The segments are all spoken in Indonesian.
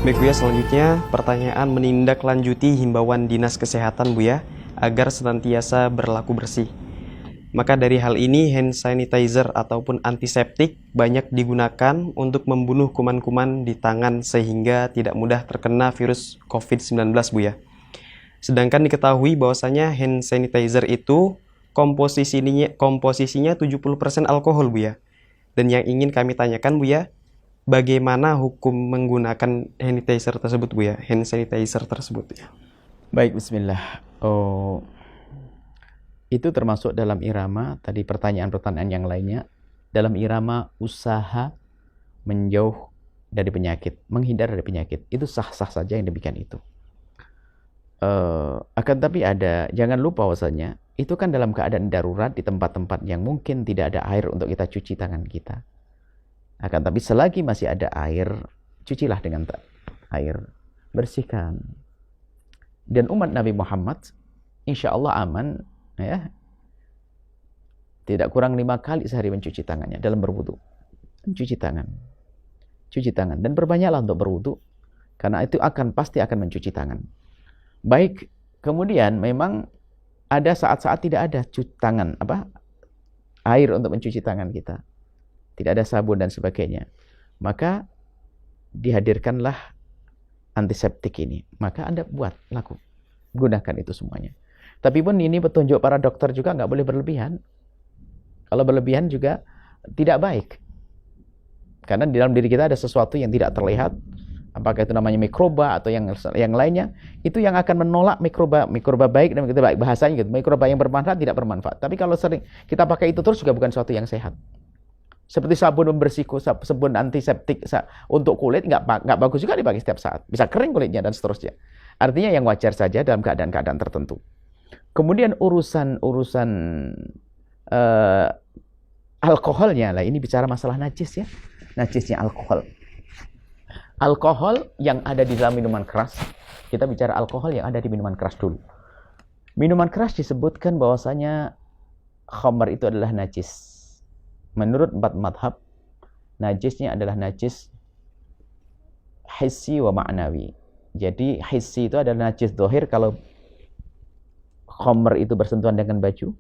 Baik Bu ya, selanjutnya pertanyaan menindaklanjuti himbauan Dinas Kesehatan Bu ya, agar senantiasa berlaku bersih. Maka dari hal ini hand sanitizer ataupun antiseptik banyak digunakan untuk membunuh kuman-kuman di tangan sehingga tidak mudah terkena virus COVID-19 Bu ya. Sedangkan diketahui bahwasanya hand sanitizer itu komposisinya 70% alkohol Bu ya. Dan yang ingin kami tanyakan Bu ya, bagaimana hukum menggunakan hand sanitizer tersebut Bu ya? Hand sanitizer tersebut ya. Baik, bismillah. Itu termasuk dalam irama tadi pertanyaan-pertanyaan yang lainnya, dalam irama usaha menjauh dari penyakit, menghindar dari penyakit. Itu sah-sah saja yang demikian itu. Akan tapi jangan lupa bahwasanya itu kan dalam keadaan darurat di tempat-tempat yang mungkin tidak ada air untuk kita cuci tangan kita. Akan tapi selagi masih ada air, cucilah dengan air, bersihkan. Dan umat Nabi Muhammad insya Allah aman, ya, tidak kurang 5 kali sehari mencuci tangannya dalam berwudu. Cuci tangan, dan perbanyaklah untuk berwudu, karena itu pasti akan mencuci tangan. Baik, kemudian memang ada saat-saat tidak ada air untuk mencuci tangan kita, tidak ada sabun dan sebagainya, maka dihadirkanlah antiseptik ini. Maka Anda gunakan itu semuanya. Tapi pun ini petunjuk para dokter juga nggak boleh berlebihan. Kalau berlebihan juga tidak baik. Karena di dalam diri kita ada sesuatu yang tidak terlihat, apakah itu namanya mikroba atau yang lainnya, itu yang akan menolak mikroba baik dan mikroba baik, bahasanya gitu. Mikroba yang bermanfaat tidak bermanfaat. Tapi kalau sering kita pakai itu terus juga bukan sesuatu yang sehat. Seperti sabun pembersih, sabun antiseptik untuk kulit nggak bagus juga dipakai setiap saat. Bisa kering kulitnya dan seterusnya. Artinya yang wajar saja dalam keadaan-keadaan tertentu. Kemudian urusan alkoholnya lah, ini bicara masalah najis ya. Najisnya alkohol. Alkohol yang ada di dalam minuman keras. Kita bicara alkohol yang ada di minuman keras dulu. Minuman keras disebutkan bahwasanya khamr itu adalah najis. Menurut 4 madhab, najisnya adalah najis hissi wa ma'nawi. Jadi hissi itu adalah najis dohir. Kalau khamr itu bersentuhan dengan baju,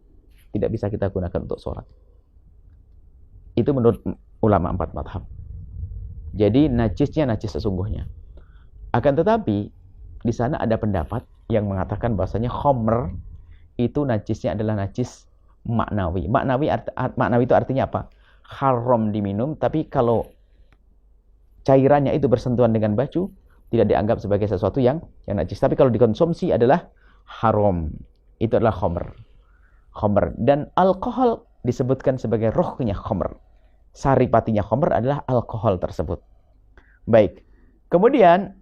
tidak bisa kita gunakan untuk sholat. Itu menurut ulama 4 madhab. Jadi najisnya najis sesungguhnya. Akan tetapi di sana ada pendapat yang mengatakan bahwasanya khamr itu najisnya adalah najis maknawi. Maknawi itu artinya apa? Haram diminum, tapi kalau cairannya itu bersentuhan dengan baju, tidak dianggap sebagai sesuatu yang najis. Tapi kalau dikonsumsi adalah haram. Itu adalah khamr. Dan alkohol disebutkan sebagai rohnya khamr. Saripatinya khamr adalah alkohol tersebut. Baik. Kemudian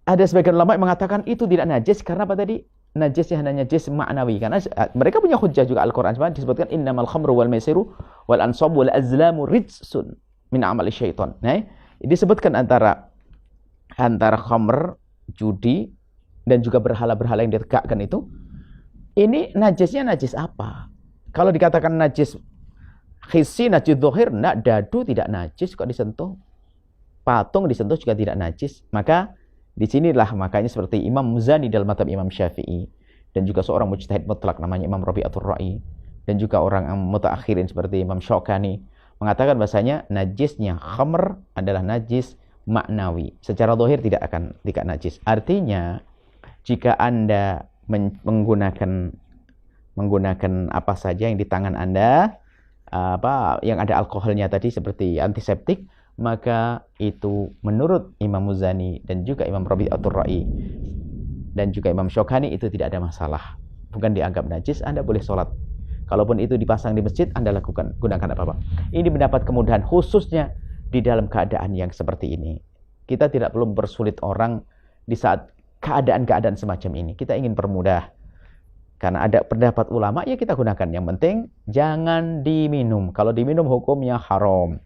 ada sebagian ulama yang mengatakan itu tidak najis karena apa tadi? Najisnya hanya najis maknawi, karena mereka punya hujjah juga. Al-Quran disebutkan innamal khamru wal maisiru wal ansab wal azlamu rijsun min amali syaitan. Nah, disebutkan antara khamr, judi, dan juga berhala-berhala yang ditegakkan itu. Ini najisnya najis apa? Kalau dikatakan najis hissi, najis dhohir, dadu tidak najis kok disentuh. Patung disentuh juga tidak najis. Maka disinilah makanya seperti Imam Muzani dalam mazhab Imam Syafi'i, dan juga seorang mujtahid mutlak namanya Imam Rabi'atul Ra'i, dan juga orang mutaakhirin seperti Imam Syaukani mengatakan bahasanya najisnya khamr adalah najis maknawi. Secara zahir tidak najis. Artinya jika Anda menggunakan apa saja yang di tangan Anda, yang ada alkoholnya tadi seperti antiseptik, maka itu menurut Imam Muzani dan juga Imam Rabi'atul Ra'i dan juga Imam Syaukani itu tidak ada masalah, bukan dianggap najis. Anda boleh sholat. Kalaupun itu dipasang di masjid, Anda gunakan apa-apa. Ini mendapat kemudahan khususnya di dalam keadaan yang seperti ini. Kita tidak perlu mempersulit orang di saat keadaan-keadaan semacam ini. Kita ingin permudah. Karena ada pendapat ulama, ya kita gunakan. Yang penting jangan diminum. Kalau diminum hukumnya haram.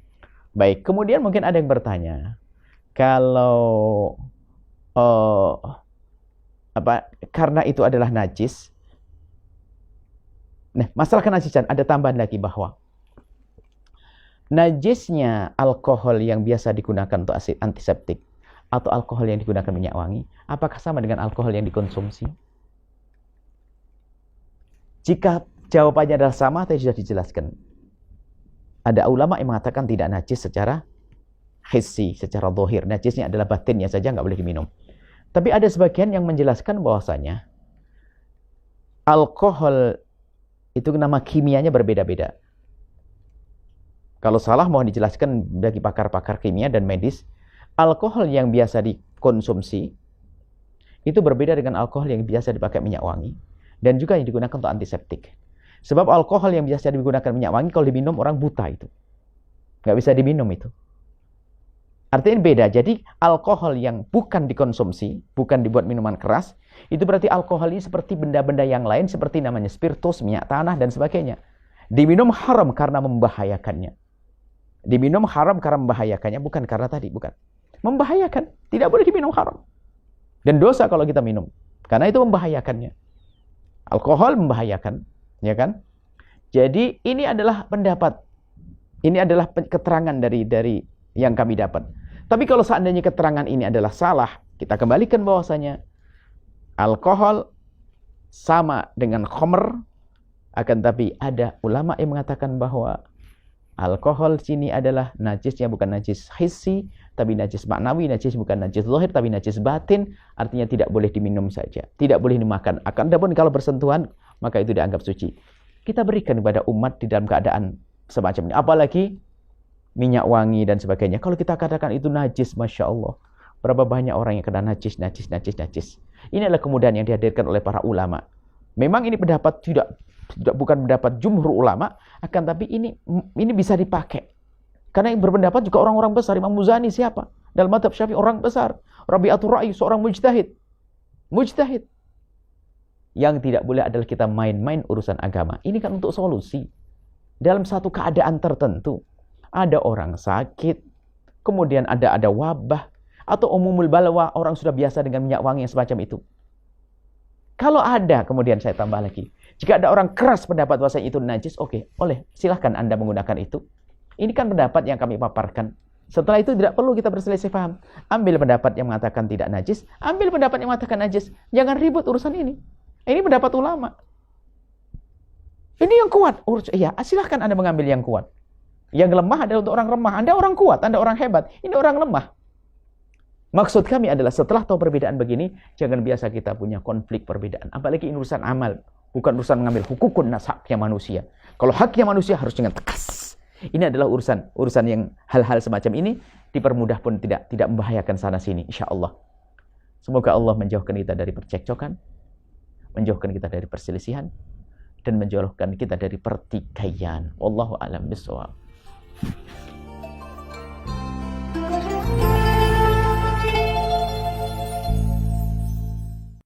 Baik, kemudian mungkin ada yang bertanya, kalau karena itu adalah najis. Nah, masalah kenajisan ada tambahan lagi bahwa najisnya alkohol yang biasa digunakan untuk antiseptik atau alkohol yang digunakan minyak wangi, apakah sama dengan alkohol yang dikonsumsi? Jika jawabannya adalah sama, tadi sudah dijelaskan. Ada ulama yang mengatakan tidak najis secara hissi, secara zahir. Najisnya adalah batinnya saja, nggak boleh diminum. Tapi ada sebagian yang menjelaskan bahwasanya alkohol itu nama kimianya berbeda-beda. Kalau salah mohon dijelaskan bagi pakar-pakar kimia dan medis. Alkohol yang biasa dikonsumsi itu berbeda dengan alkohol yang biasa dipakai minyak wangi. Dan juga yang digunakan untuk antiseptik. Sebab alkohol yang biasa digunakan minyak wangi, kalau diminum orang buta itu. Nggak bisa diminum itu. Artinya beda. Jadi alkohol yang bukan dikonsumsi, bukan dibuat minuman keras, itu berarti alkohol ini seperti benda-benda yang lain, seperti namanya spiritus, minyak tanah, dan sebagainya. Diminum haram karena membahayakannya. Diminum haram karena membahayakannya, bukan karena tadi, bukan. Membahayakan. Tidak boleh diminum haram. Dan dosa kalau kita minum. Karena itu membahayakannya. Alkohol membahayakan, ya kan? Jadi ini adalah pendapat, ini adalah keterangan dari yang kami dapat. Tapi kalau seandainya keterangan ini adalah salah, kita kembalikan bahwasanya alkohol sama dengan khamr, akan tapi ada ulama yang mengatakan bahwa alkohol sini adalah najisnya bukan najis hissi, tapi najis maknawi, najis bukan najis zahir, tapi najis batin, artinya tidak boleh diminum saja, tidak boleh dimakan. Adapun kalau bersentuhan, maka itu dianggap suci. Kita berikan kepada umat di dalam keadaan semacam ini. Apalagi minyak wangi dan sebagainya. Kalau kita katakan itu najis, Masya Allah, berapa banyak orang yang kena najis. Ini adalah kemudahan yang dihadirkan oleh para ulama. Memang ini pendapat bukan pendapat jumhur ulama, akan tapi ini bisa dipakai. Karena yang berpendapat juga orang-orang besar. Imam Muzani siapa? Dalam mazhab Syafi'i orang besar. Rabi'atul Ra'i seorang mujtahid. Yang tidak boleh adalah kita main-main urusan agama. Ini kan untuk solusi. Dalam satu keadaan tertentu, ada orang sakit, kemudian ada wabah, atau umumul balwa, orang sudah biasa dengan minyak wangi yang semacam itu. Kalau ada, kemudian saya tambah lagi, jika ada orang keras pendapat bahwasanya itu najis, oke, silahkan Anda menggunakan itu. Ini kan pendapat yang kami paparkan. Setelah itu tidak perlu kita berselisih paham. Ambil pendapat yang mengatakan tidak najis, ambil pendapat yang mengatakan najis. Jangan ribut urusan ini. Ini pendapat ulama. Ini yang kuat. Iya, silahkan Anda mengambil yang kuat. Yang lemah adalah untuk orang lemah. Anda orang kuat, Anda orang hebat. Ini orang lemah. Maksud kami adalah setelah tahu perbedaan begini, jangan biasa kita punya konflik perbedaan. Apalagi ini urusan amal, bukan urusan mengambil hukukun nas, haknya manusia. Kalau haknya manusia harus dengan tegas. Ini adalah urusan yang hal-hal semacam ini dipermudah pun tidak membahayakan sana sini, insya Allah. Semoga Allah menjauhkan kita dari percekcokan, menjauhkan kita dari perselisihan, dan menjauhkan kita dari pertikaian. Wallahu a'lam bishawab.